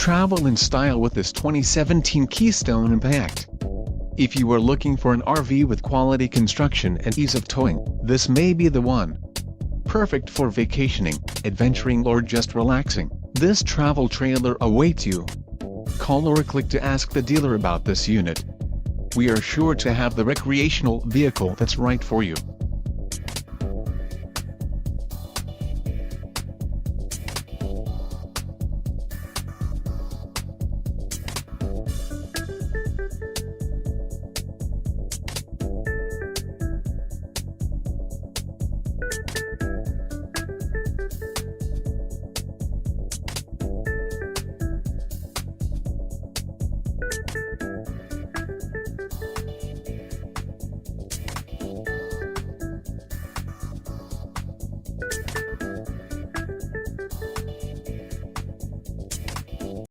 Travel in style with this 2017 Keystone Impact. If you are looking for an RV with quality construction and ease of towing, this may be the one. Perfect for vacationing, adventuring or just relaxing, this travel trailer awaits you. Call or click to ask the dealer about this unit. We are sure to have the recreational vehicle that's right for you.